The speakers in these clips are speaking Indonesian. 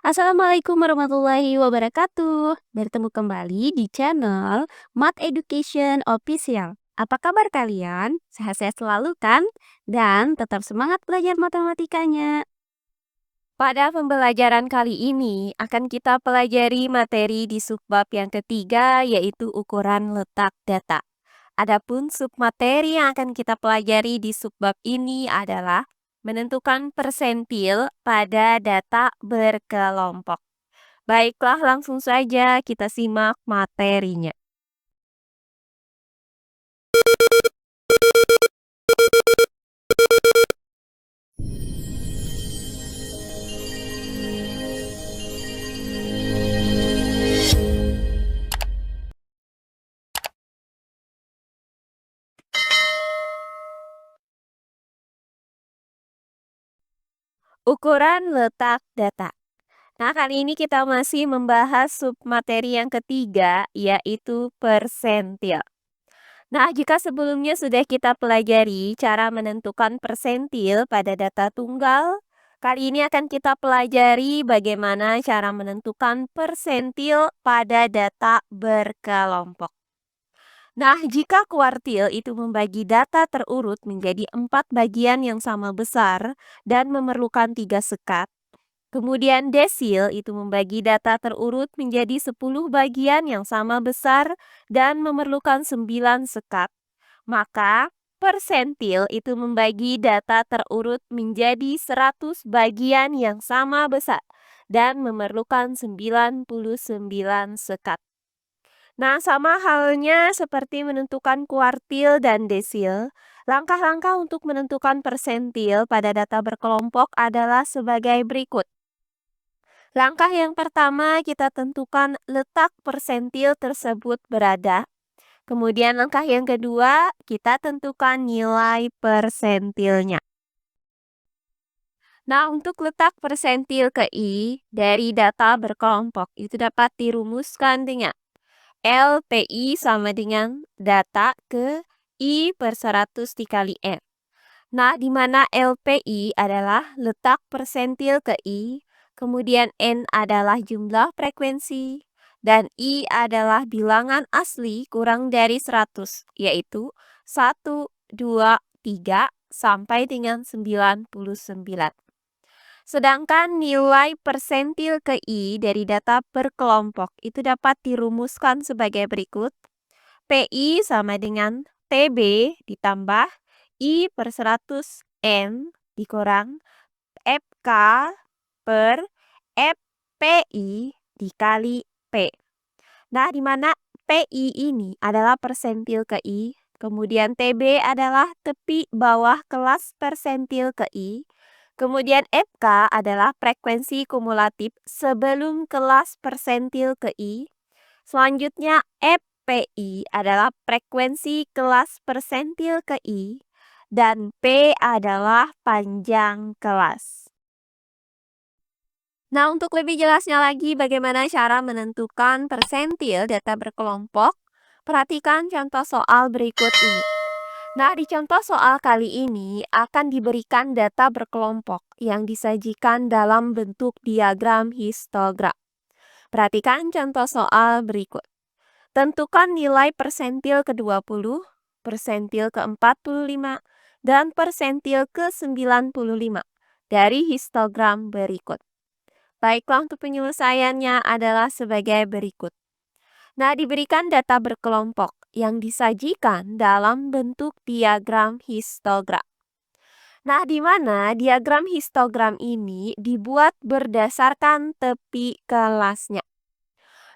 Assalamualaikum warahmatullahi wabarakatuh. Bertemu kembali di channel Math Education Official. Apa kabar kalian? Sehat-sehat selalu kan? Dan tetap semangat belajar matematikanya. Pada pembelajaran kali ini akan kita pelajari materi di subbab yang ketiga yaitu ukuran letak data. Adapun submateri yang akan kita pelajari di subbab ini adalah menentukan persentil pada data berkelompok. Baiklah, langsung saja kita simak materinya. Ukuran letak data. Nah, kali ini kita masih membahas submateri yang ketiga, yaitu persentil. Nah, jika sebelumnya sudah kita pelajari cara menentukan persentil pada data tunggal, kali ini akan kita pelajari bagaimana cara menentukan persentil pada data berkelompok. Nah, jika kuartil itu membagi data terurut menjadi 4 bagian yang sama besar dan memerlukan 3 sekat, kemudian desil itu membagi data terurut menjadi 10 bagian yang sama besar dan memerlukan 9 sekat, maka persentil itu membagi data terurut menjadi 100 bagian yang sama besar dan memerlukan 99 sekat. Nah, sama halnya seperti menentukan kuartil dan desil, langkah-langkah untuk menentukan persentil pada data berkelompok adalah sebagai berikut. Langkah yang pertama, kita tentukan letak persentil tersebut berada. Kemudian langkah yang kedua, kita tentukan nilai persentilnya. Nah, untuk letak persentil ke I dari data berkelompok itu dapat dirumuskan dengan LPI sama dengan data ke I per 100 dikali N. Nah, di mana LPI adalah letak persentil ke I, kemudian N adalah jumlah frekuensi, dan I adalah bilangan asli kurang dari 100, yaitu 1, 2, 3, sampai dengan 99. Sedangkan nilai persentil ke I dari data berkelompok itu dapat dirumuskan sebagai berikut. PI sama dengan TB ditambah I per 100 N dikurang FK per FPI dikali P. Nah, di mana PI ini adalah persentil ke I, kemudian TB adalah tepi bawah kelas persentil ke I, kemudian FK adalah frekuensi kumulatif sebelum kelas persentil ke I. Selanjutnya FPI adalah frekuensi kelas persentil ke I. Dan P adalah panjang kelas. Nah, untuk lebih jelasnya lagi bagaimana cara menentukan persentil data berkelompok, perhatikan contoh soal berikut ini. Nah, di contoh soal kali ini akan diberikan data berkelompok yang disajikan dalam bentuk diagram histogram. Perhatikan contoh soal berikut. Tentukan nilai persentil ke-20, persentil ke-45, dan persentil ke-95 dari histogram berikut. Baiklah, untuk penyelesaiannya adalah sebagai berikut. Nah, diberikan data berkelompok yang disajikan dalam bentuk diagram histogram. Nah, di mana diagram histogram ini dibuat berdasarkan tepi kelasnya.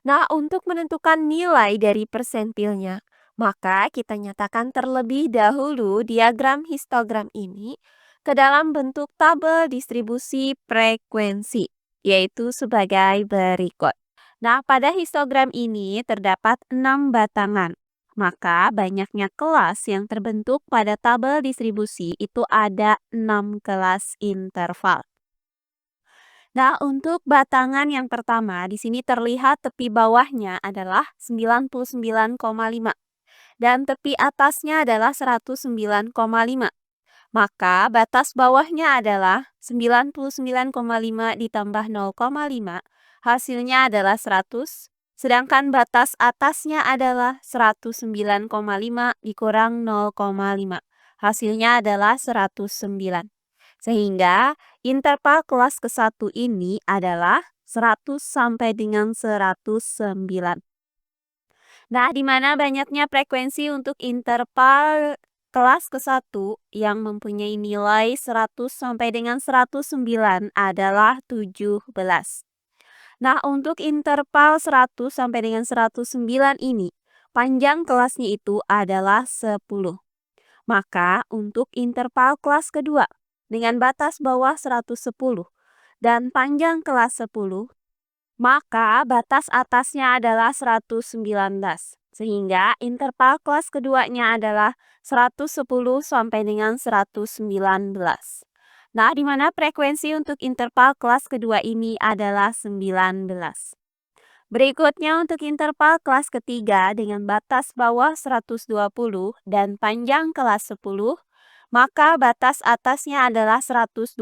Nah, untuk menentukan nilai dari persentilnya, maka kita nyatakan terlebih dahulu diagram histogram ini ke dalam bentuk tabel distribusi frekuensi, yaitu sebagai berikut. Nah, pada histogram ini terdapat 6 batangan. Maka banyaknya kelas yang terbentuk pada tabel distribusi itu ada 6 kelas interval. Nah, untuk batangan yang pertama, di sini terlihat tepi bawahnya adalah 99,5 dan tepi atasnya adalah 109,5. Maka batas bawahnya adalah 99,5 ditambah 0,5, hasilnya adalah 100. Sedangkan batas atasnya adalah 109,5 dikurang 0,5. Hasilnya adalah 109. Sehingga interval kelas ke-1 ini adalah 100 sampai dengan 109. Nah, di mana banyaknya frekuensi untuk interval kelas ke-1 yang mempunyai nilai 100 sampai dengan 109 adalah 17. Nah, untuk interval 100 sampai dengan 109 ini, panjang kelasnya itu adalah 10. Maka, untuk interval kelas kedua, dengan batas bawah 110 dan panjang kelas 10, maka batas atasnya adalah 119. Sehingga interval kelas keduanya adalah 110 sampai dengan 119. Nah, di mana frekuensi untuk interval kelas kedua ini adalah 19. Berikutnya untuk interval kelas ketiga dengan batas bawah 120 dan panjang kelas 10, maka batas atasnya adalah 129.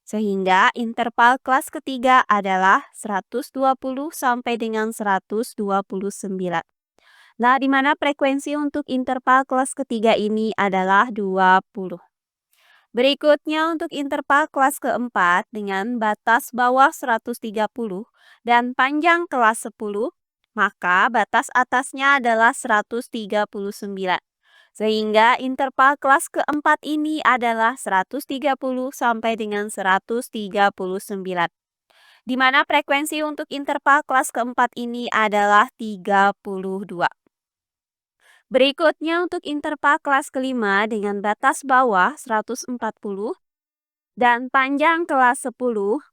Sehingga interval kelas ketiga adalah 120 sampai dengan 129. Nah, di mana frekuensi untuk interval kelas ketiga ini adalah 20. Berikutnya untuk interval kelas keempat dengan batas bawah 130 dan panjang kelas 10, maka batas atasnya adalah 139. Sehingga interval kelas keempat ini adalah 130 sampai dengan 139. Di mana frekuensi untuk interval kelas keempat ini adalah 32. Berikutnya untuk interval kelas kelima dengan batas bawah 140 dan panjang kelas 10,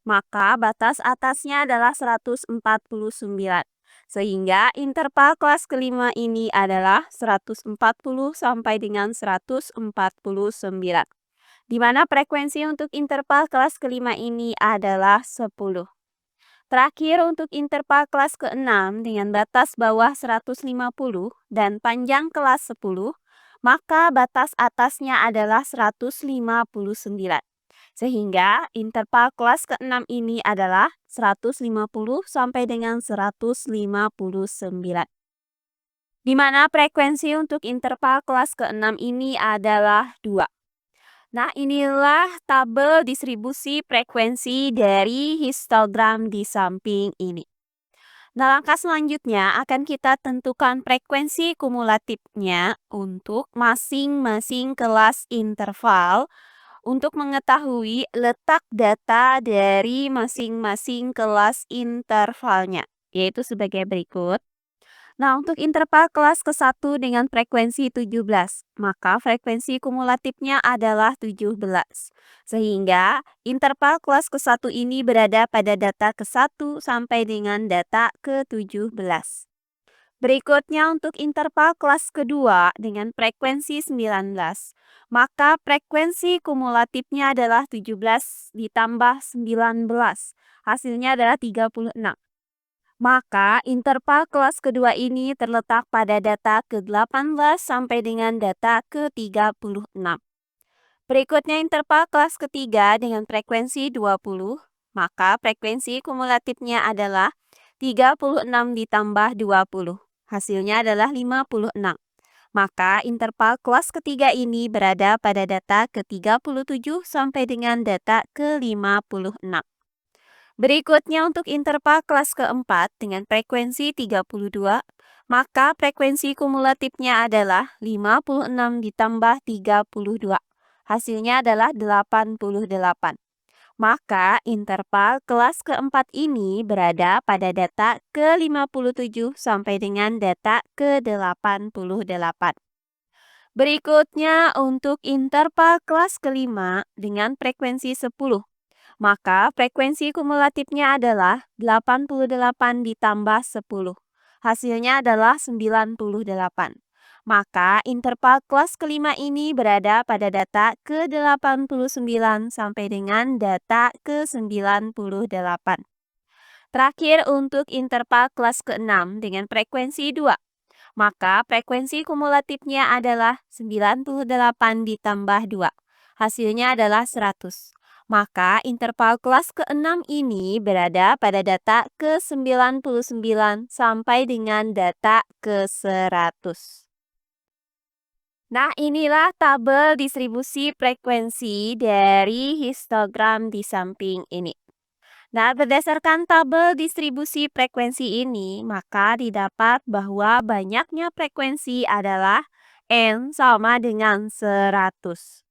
maka batas atasnya adalah 149. Sehingga interval kelas kelima ini adalah 140 sampai dengan 149. Di mana frekuensi untuk interval kelas kelima ini adalah 10. Terakhir untuk interval kelas ke-6 dengan batas bawah 150 dan panjang kelas 10, maka batas atasnya adalah 159. Sehingga interval kelas ke-6 ini adalah 150 sampai dengan 159. Di mana frekuensi untuk interval kelas ke-6 ini adalah 2. Nah, inilah tabel distribusi frekuensi dari histogram di samping ini. Nah, langkah selanjutnya akan kita tentukan frekuensi kumulatifnya untuk masing-masing kelas interval untuk mengetahui letak data dari masing-masing kelas intervalnya, yaitu sebagai berikut. Nah, untuk interval kelas ke-1 dengan frekuensi 17, maka frekuensi kumulatifnya adalah 17. Sehingga interval kelas ke-1 ini berada pada data ke-1 sampai dengan data ke-17. Berikutnya untuk interval kelas kedua dengan frekuensi 19, maka frekuensi kumulatifnya adalah 17 ditambah 19. Hasilnya adalah 36. Maka interval kelas kedua ini terletak pada data ke-18 sampai dengan data ke-36. Berikutnya interval kelas ketiga dengan frekuensi 20, maka frekuensi kumulatifnya adalah 36 ditambah 20. Hasilnya adalah 56. Maka interval kelas ketiga ini berada pada data ke-37 sampai dengan data ke-56. Berikutnya untuk interval kelas keempat dengan frekuensi 32, maka frekuensi kumulatifnya adalah 56 ditambah 32. Hasilnya adalah 88. Maka interval kelas keempat ini berada pada data ke-57 sampai dengan data ke-88. Berikutnya untuk interval kelas kelima dengan frekuensi 10. Maka frekuensi kumulatifnya adalah 88 ditambah 10. Hasilnya adalah 98. Maka interval kelas kelima ini berada pada data ke-89 sampai dengan data ke-98. Terakhir untuk interval kelas ke-6 dengan frekuensi 2. Maka frekuensi kumulatifnya adalah 98 ditambah 2. Hasilnya adalah 100. Maka interval kelas ke-6 ini berada pada data ke-99 sampai dengan data ke-100. Nah, inilah tabel distribusi frekuensi dari histogram di samping ini. Nah, berdasarkan tabel distribusi frekuensi ini, maka didapat bahwa banyaknya frekuensi adalah N sama dengan 100.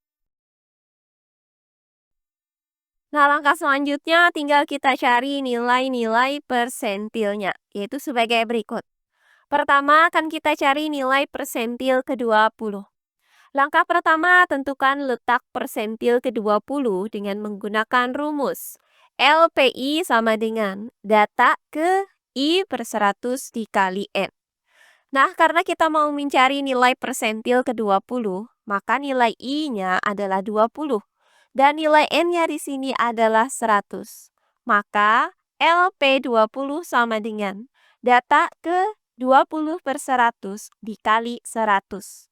Nah, langkah selanjutnya tinggal kita cari nilai-nilai persentilnya, yaitu sebagai berikut. Pertama, akan kita cari nilai persentil ke-20. Langkah pertama, tentukan letak persentil ke-20 dengan menggunakan rumus. LPI sama dengan data ke I per 100 dikali N. Nah, karena kita mau mencari nilai persentil ke-20, maka nilai I-nya adalah 20. Dan nilai N-nya di sini adalah 100. Maka LP20 sama dengan data ke 20 per 100 dikali 100.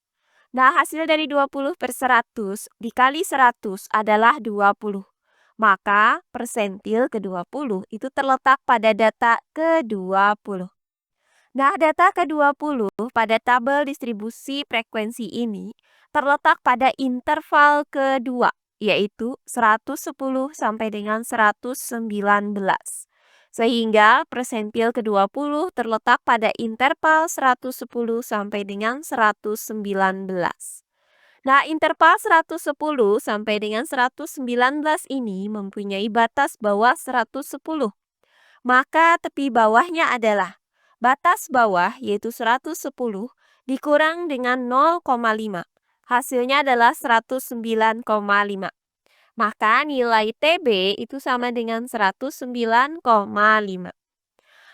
Nah, hasil dari 20 per 100 dikali 100 adalah 20. Maka persentil ke-20 itu terletak pada data ke-20. Nah, data ke-20 pada tabel distribusi frekuensi ini terletak pada interval kedua, yaitu 110 sampai dengan 119. Sehingga persentil ke-20 terletak pada interval 110 sampai dengan 119. Nah, interval 110 sampai dengan 119 ini mempunyai batas bawah 110. Maka tepi bawahnya adalah batas bawah yaitu 110 dikurang dengan 0,5. Hasilnya adalah 109,5. Maka nilai TB itu sama dengan 109,5.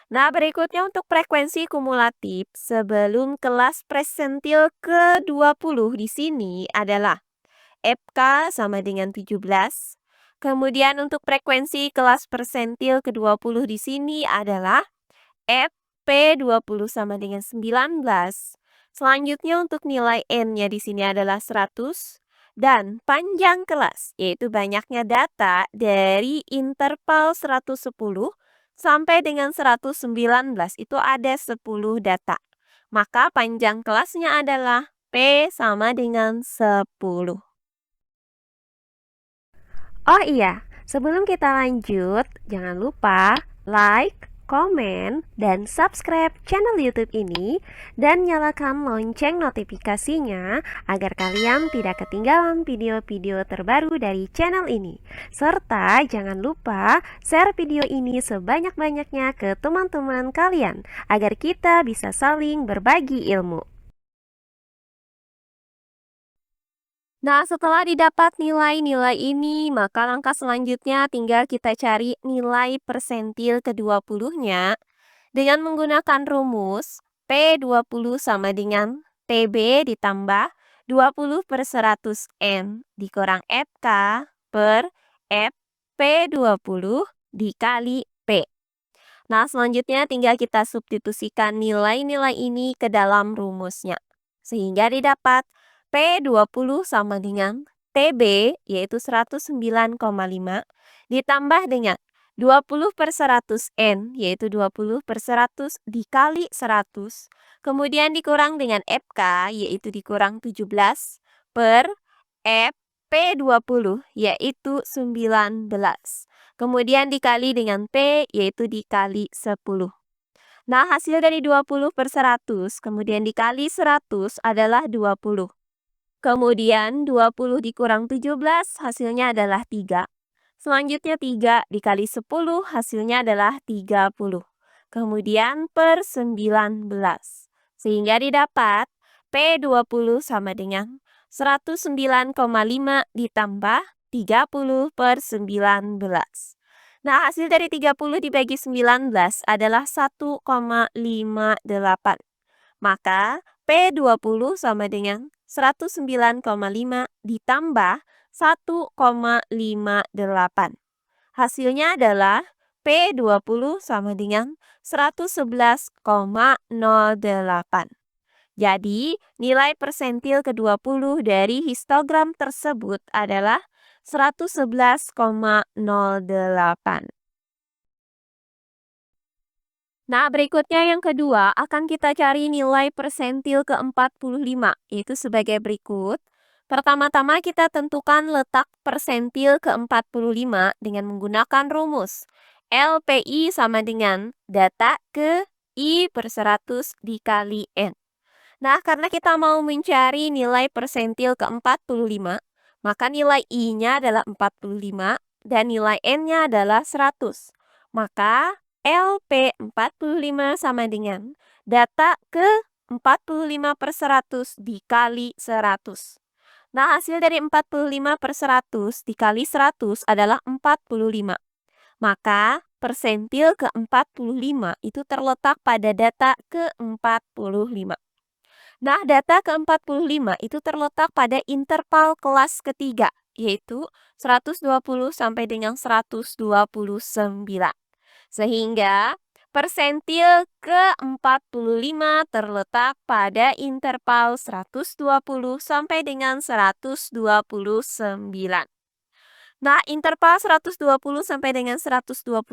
Nah, berikutnya untuk frekuensi kumulatif sebelum kelas persentil ke-20 di sini adalah FK sama dengan 17. Kemudian untuk frekuensi kelas persentil ke-20 di sini adalah FP20 sama dengan 19. Selanjutnya untuk nilai N-nya di sini adalah 100. Dan panjang kelas, yaitu banyaknya data dari interval 110 sampai dengan 119 itu ada 10 data. Maka panjang kelasnya adalah P sama dengan 10. Oh iya, sebelum kita lanjut, jangan lupa like, komen, dan subscribe channel YouTube ini dan nyalakan lonceng notifikasinya agar kalian tidak ketinggalan video-video terbaru dari channel ini. Serta jangan lupa share video ini sebanyak-banyaknya ke teman-teman kalian agar kita bisa saling berbagi ilmu. Nah, setelah didapat nilai-nilai ini, maka langkah selanjutnya tinggal kita cari nilai persentil ke-20-nya dengan menggunakan rumus P20 sama dengan TB ditambah 20 per 100 N dikurang FK per FP20 dikali P. Nah, selanjutnya tinggal kita substitusikan nilai-nilai ini ke dalam rumusnya. Sehingga didapat P20 sama dengan TB yaitu 109,5 ditambah dengan 20 per 100 N yaitu 20 per 100 dikali 100. Kemudian dikurang dengan FK yaitu dikurang 17 per FP20 yaitu 19. Kemudian dikali dengan P yaitu dikali 10. Nah, hasil dari 20 per 100 kemudian dikali 100 adalah 20. Kemudian 20 dikurang 17 hasilnya adalah 3. Selanjutnya 3 dikali 10 hasilnya adalah 30. Kemudian per 19. Sehingga didapat P20 sama dengan 109,5 ditambah 30 per 19. Nah, hasil dari 30 dibagi 19 adalah 1,58. Maka P20 sama dengan 109,5 ditambah 1,58. Hasilnya adalah P20 sama dengan 111,08. Jadi, nilai persentil ke-20 dari histogram tersebut adalah 111,08. Nah, berikutnya yang kedua akan kita cari nilai persentil ke-45, yaitu sebagai berikut. Pertama-tama kita tentukan letak persentil ke-45 dengan menggunakan rumus. LPI sama dengan data ke I per 100 dikali N. Nah, karena kita mau mencari nilai persentil ke-45, maka nilai I-nya adalah 45 dan nilai N-nya adalah 100. Maka LP45 sama dengan data ke 45 per 100 dikali 100. Nah, hasil dari 45 per 100 dikali 100 adalah 45. Maka persentil ke-45 itu terletak pada data ke-45. Nah, data ke-45 itu terletak pada interval kelas ketiga, yaitu 120 sampai dengan 129. Sehingga persentil ke-45 terletak pada interval 120 sampai dengan 129. Nah, interval 120 sampai dengan 129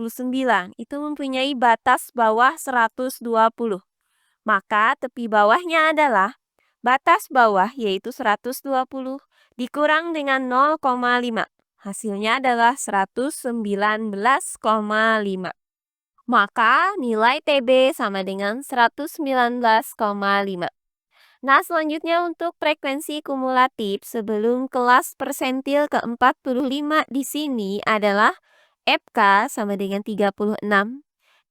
itu mempunyai batas bawah 120. Maka tepi bawahnya adalah batas bawah yaitu 120 dikurang dengan 0,5. Hasilnya adalah 119,5. Maka nilai TB sama dengan 119,5. Nah, selanjutnya untuk frekuensi kumulatif sebelum kelas persentil ke-45 di sini adalah FK sama dengan 36.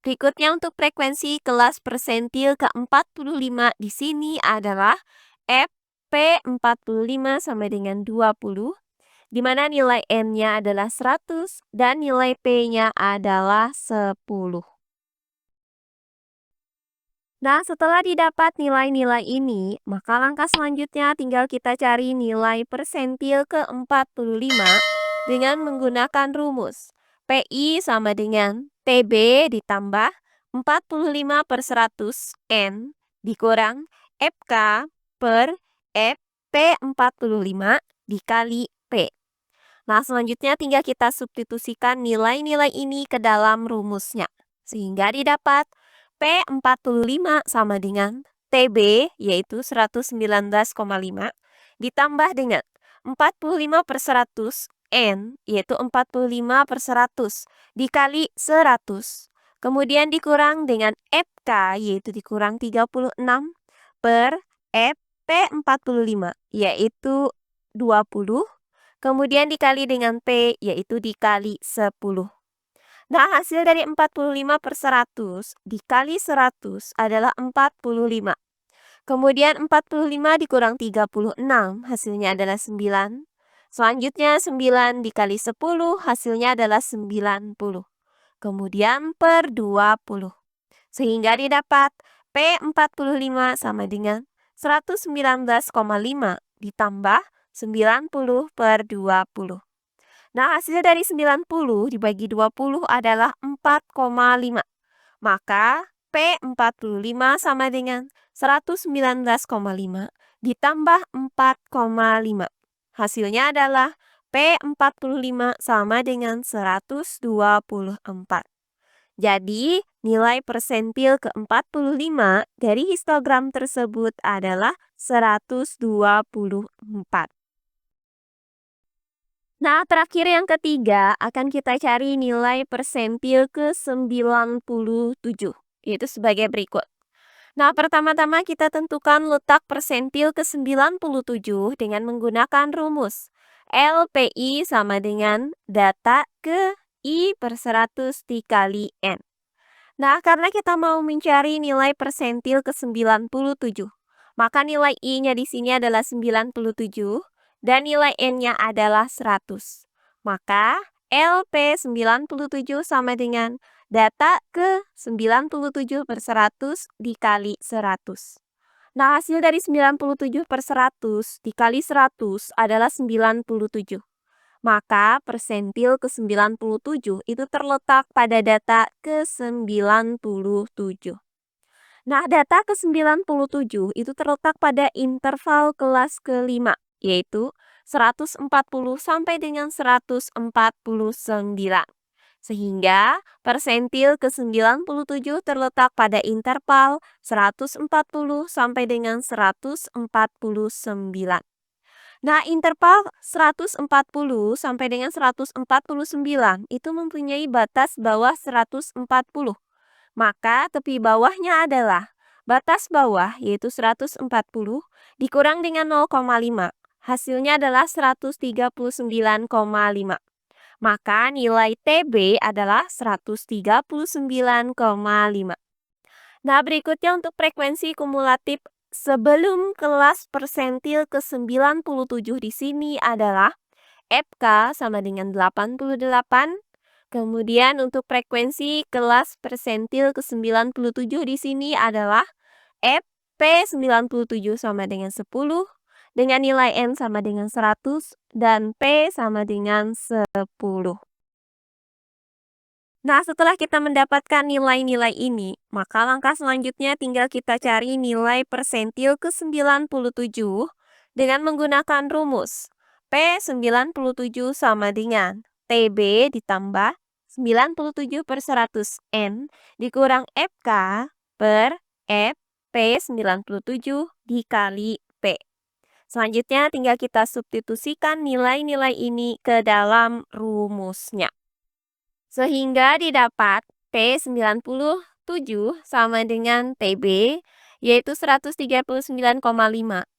Berikutnya untuk frekuensi kelas persentil ke-45 di sini adalah FP45 sama dengan 20, di mana nilai N-nya adalah 100 dan nilai P-nya adalah 10. Nah, setelah didapat nilai-nilai ini, maka langkah selanjutnya tinggal kita cari nilai persentil ke-45 dengan menggunakan rumus. PI sama dengan TB ditambah 45 per 100 N dikurang FK per FP45 dikali P. Nah, selanjutnya tinggal kita substitusikan nilai-nilai ini ke dalam rumusnya. Sehingga didapat P45 sama dengan TB yaitu 119,5 ditambah dengan 45 per 100 N yaitu 45 per 100 dikali 100. Kemudian dikurang dengan FK yaitu dikurang 36 per FP45 yaitu 20. Kemudian dikali dengan P yaitu dikali 10. Nah, hasil dari 45 per 100 dikali 100 adalah 45. Kemudian 45 dikurang 36, hasilnya adalah 9. Selanjutnya 9 dikali 10, hasilnya adalah 90. Kemudian per 20. Sehingga didapat P45 sama dengan 119,5 ditambah 90 per 20. Nah, hasil dari 90 dibagi 20 adalah 4,5. Maka P45 sama dengan 119,5 ditambah 4,5. Hasilnya adalah P45 sama dengan 124. Jadi, nilai persentil ke-45 dari histogram tersebut adalah 124. Nah, terakhir yang ketiga akan kita cari nilai persentil ke-97, yaitu sebagai berikut. Nah, pertama-tama kita tentukan letak persentil ke-97 dengan menggunakan rumus. LPI sama dengan data ke I per 100 dikali N. Nah, karena kita mau mencari nilai persentil ke-97, maka nilai I-nya di sini adalah 97 dan nilai N-nya adalah 100. Maka LP97 sama dengan data ke-97 per 100 dikali 100. Nah, hasil dari 97 per 100 dikali 100 adalah 97. Maka persentil ke-97 itu terletak pada data ke-97. Nah, data ke-97 itu terletak pada interval kelas kelima, yaitu 140 sampai dengan 149. Sehingga persentil ke-97 terletak pada interval 140 sampai dengan 149. Nah, interval 140 sampai dengan 149 itu mempunyai batas bawah 140. Maka tepi bawahnya adalah batas bawah yaitu 140 dikurang dengan 0,5. Hasilnya adalah 139,5. Maka nilai TB adalah 139,5. Nah, berikutnya untuk frekuensi kumulatif sebelum kelas persentil ke-97 di sini adalah FK sama dengan 88. Kemudian untuk frekuensi kelas persentil ke-97 di sini adalah FP97 sama dengan 10 dengan nilai N sama dengan 100 dan P sama dengan 10. Nah, setelah kita mendapatkan nilai-nilai ini, maka langkah selanjutnya tinggal kita cari nilai persentil ke-97 dengan menggunakan rumus. P97 sama dengan TB ditambah 97 per 100 N dikurang FK per F P97 dikali P. Selanjutnya tinggal kita substitusikan nilai-nilai ini ke dalam rumusnya. Sehingga didapat P97 sama dengan TB, yaitu 139,5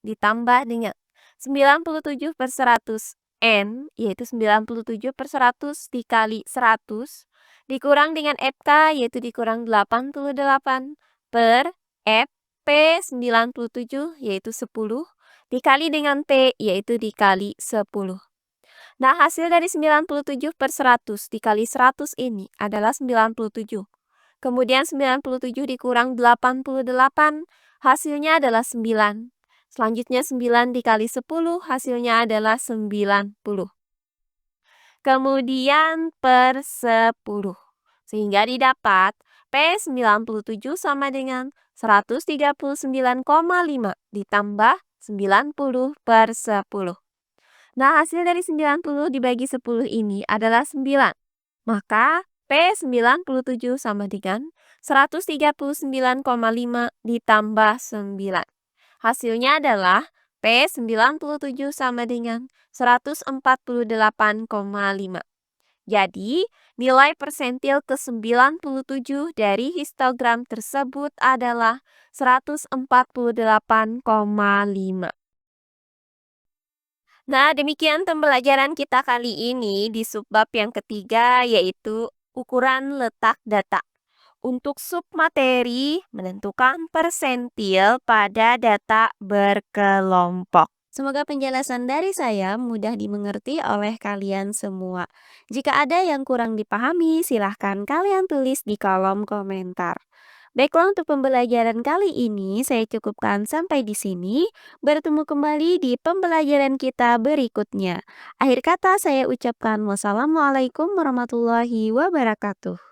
ditambah dengan 97 per 100 N, yaitu 97 per 100 dikali 100, dikurang dengan FK, yaitu dikurang 88 per F P97, yaitu 10, dikali dengan P, yaitu dikali 10. Nah, hasil dari 97 per 100 dikali 100 ini adalah 97. Kemudian 97 dikurang 88, hasilnya adalah 9. Selanjutnya 9 dikali 10, hasilnya adalah 90. Kemudian per 10. Sehingga didapat P97 sama dengan 139,5 ditambah 90 per 10. Nah, hasil dari 90 dibagi 10 ini adalah 9. Maka P97 sama dengan 139,5 ditambah 9. Hasilnya adalah P97 sama dengan 148,5. Jadi, nilai persentil ke-97 dari histogram tersebut adalah 148,5. Nah, demikian pembelajaran kita kali ini di subbab yang ketiga, yaitu ukuran letak data. Untuk submateri, menentukan persentil pada data berkelompok. Semoga penjelasan dari saya mudah dimengerti oleh kalian semua. Jika ada yang kurang dipahami, silahkan kalian tulis di kolom komentar. Baiklah, untuk pembelajaran kali ini saya cukupkan sampai di sini. Bertemu kembali di pembelajaran kita berikutnya. Akhir kata saya ucapkan wassalamualaikum warahmatullahi wabarakatuh.